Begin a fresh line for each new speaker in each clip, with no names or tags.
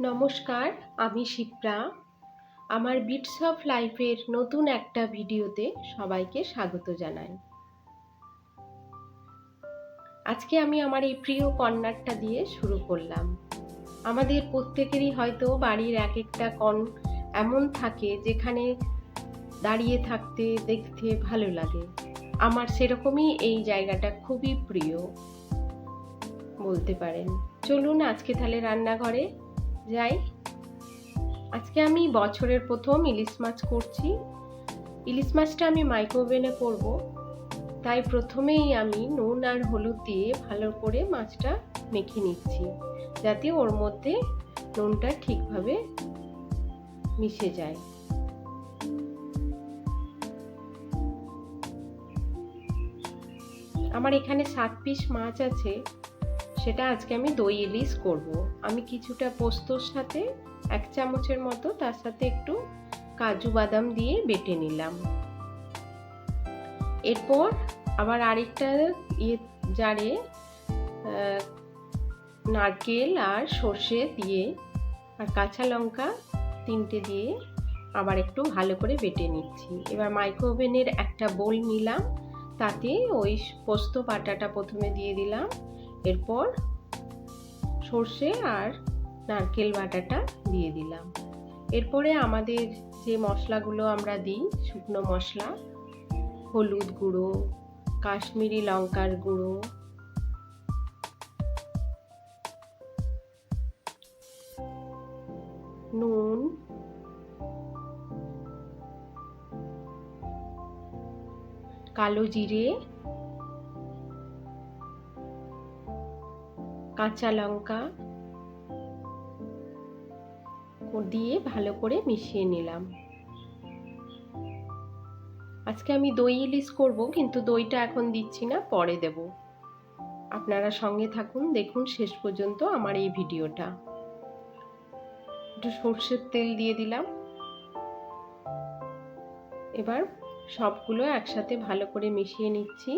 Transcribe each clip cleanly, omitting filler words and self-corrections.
নমস্কার, আমি শিপ্রা। আমার বিটস অফ লাইফের নতুন একটা ভিডিওতে সবাইকে স্বাগত জানাই। আজকে আমি আমার এই প্রিয় কর্নারটা দিয়ে শুরু করলাম। আমাদের প্রত্যেকেরই হয়তো বাড়ির এক একটা এমন থাকে যেখানে দাঁড়িয়ে থাকতে দেখতে ভালো লাগে। আমার সেরকমই এই জায়গাটা খুবই প্রিয় বলতে পারেন। চলুন আজকে তাহলে রান্নাঘরে যাই। আজকে আমি বছরের প্রথম ইলিশ মাছ করছি। ইলিশ মাছটা আমি মাইক্রোওভেনে করব, তাই প্রথমেই আমি নুন আর হলুদ দিয়ে ভালো করে মাছটা মেখে নিচ্ছি, যাতে ওর মধ্যে নুনটা ঠিকভাবে মিশে যায়। আমার এখানে 7 পিস মাছ আছে, সেটা আজকে আমি দই ইলিশ করব। আমি কিছুটা পোস্তর সাথে 1 চামচের মতো, তার সাথে একটু কাজু বাদাম দিয়ে বেটে নিলাম। এরপর আবার আরেকটা জারে নারকেল আর সর্ষে দিয়ে আর কাঁচা লঙ্কা 3টে দিয়ে আবার একটু ভালো করে বেটে নিচ্ছি। এবার মাইক্রোওভেনের একটা বোল নিলাম, তাতে ওই পোস্ত বাটাটা প্রথমে দিয়ে দিলাম, এরপর সর্ষে আর নারকেল বাটাটা দিয়ে দিলাম। এরপরে আমাদের যে মশলাগুলো আমরা দিই, শুকনো মশলা, হলুদ গুঁড়ো, কাশ্মীরি লঙ্কার গুঁড়ো, নুন, কালো জিরে, কাঁচা লঙ্কা দিয়ে ভালো করে মিশিয়ে নিলাম। আজকে আমি দই ইলিশ করব, কিন্তু দইটা এখন দিচ্ছি না, পরে দেব। আপনারা সঙ্গে থাকুন, দেখুন শেষ পর্যন্ত আমার এই ভিডিওটা। একটু সর্ষের তেল দিয়ে দিলাম। এবার সবগুলো একসাথে ভালো করে মিশিয়ে নিচ্ছি।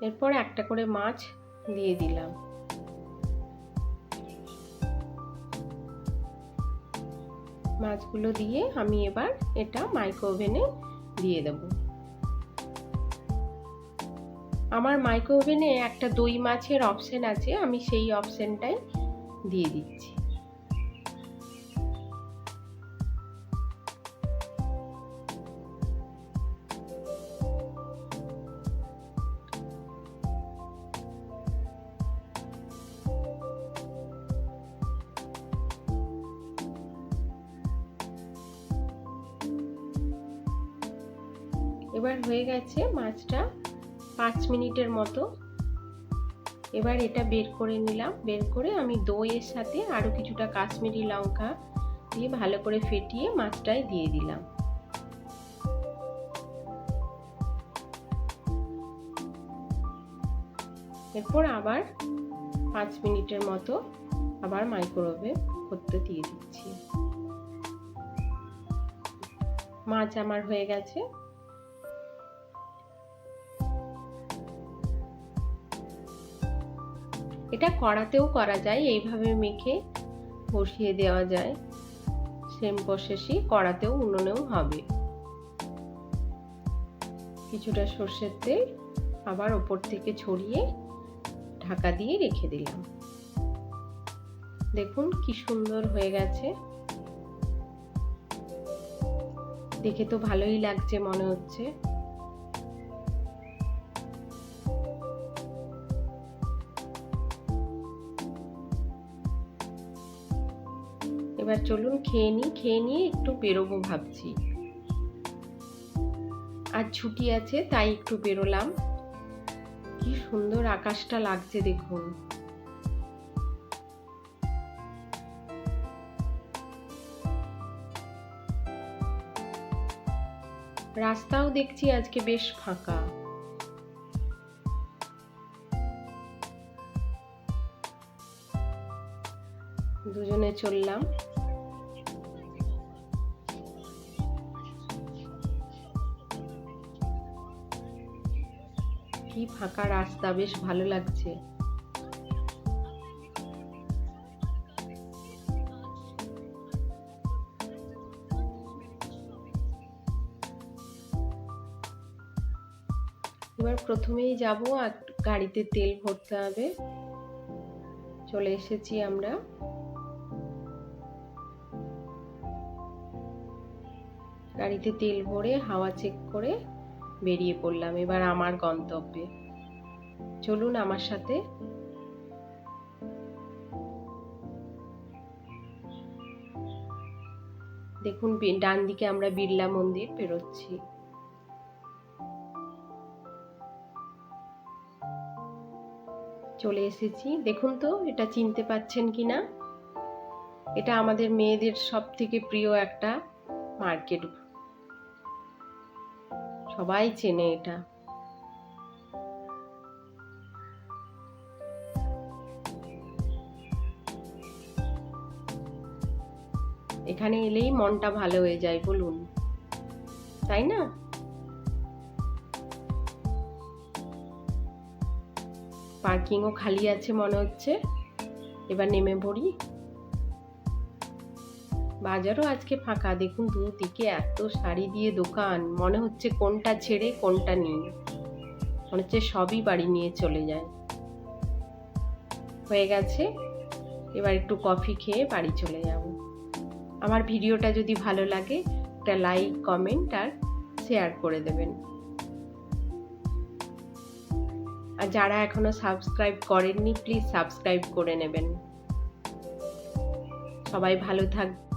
এরপর একটা করে মাছ দিয়ে দিলাম। মাছগুলো দিয়ে আমি এবার এটা মাইক্রোওভেনে দিয়ে দেব। আমার মাইক্রোওভেনে একটা দই মাছের অপশন আছে, আমি সেই অপশনটাই দিয়ে দিচ্ছি। এবার হয়ে গেছে মাছটা 5 মিনিটের মতো। এবার এটা বের করে নিলাম। বের করে আমি দইয়ের সাথে আরো কিছুটা কাশ্মীরি লঙ্কা দিয়ে ভালো করে ফেটিয়ে মাছটাই দিয়ে দিলাম। এরপর আবার 5 মিনিটের মতো আবার মাইক্রোওয়েভে করতে দিয়ে দিচ্ছি। মাছ আমার হয়ে গেছে। এটা কড়াতেও করা যায়, এইভাবে মেখে বসিয়ে দেওয়া যায়। সেম প্রসেসই কড়াতেও উনুনেও হবে। কিছুটা সর্ষের তেল আবার ওপর থেকে ছড়িয়ে ঢাকা দিয়ে রেখে দিলাম। দেখুন কি সুন্দর হয়ে গেছে, দেখে তো ভালোই লাগছে মনে হচ্ছে। এবার চলুন খেয়ে নিই। খেয়ে নিয়ে একটু বেরোবো ভাবছি। আজ ছুটি আছে, তাই একটু বেরোলাম। কি সুন্দর আকাশটা লাগছে দেখুন। রাস্তাও দেখছি আজকে বেশ ফাঁকা। দুজনে চললাম। কি ফাঁকা রাস্তা, বেশ ভালো লাগছে। এবার প্রথমেই যাব আর গাড়িতে তেল ভরতে হবে। চলে এসেছি আমরা। গাড়িতে তেল ভরে হাওয়া চেক করে বেরিয়ে পড়লাম এবার আমার গন্তব্যে। চলুন আমার সাথে। দেখুন ডান দিকে আমরা বিড়লা মন্দির পেরোচ্ছি। চলে এসেছি। দেখুন তো এটা চিনতে পাচ্ছেন কিনা। এটা আমাদের মেয়েদের সব থেকে প্রিয় একটা মার্কেট, সবাই চেনে এটা। এখানে এলেই মনটা ভালো হয়ে যায় বলুন, তাই না? পার্কিংও খালি আছে মনে হচ্ছে। এবার নেমে পড়ি। বাজারও আজকে ফাঁকা। দেখুন দুদিকে এত শাড়ি দিয়ে দোকান, মনে হচ্ছে কোনটা ছেড়ে কোনটা নিই। মনে হচ্ছে সবই বাড়ি নিয়ে চলে যায়। হয়ে গেছে, এবার একটু কফি খেয়ে বাড়ি চলে যাব। আমার ভিডিওটা যদি ভালো লাগে একটা লাইক, কমেন্ট আর শেয়ার করে দেবেন। আর যারা এখনো সাবস্ক্রাইব করেননি প্লিজ সাবস্ক্রাইব করে নেবেন। সবাই ভালো থাকবেন।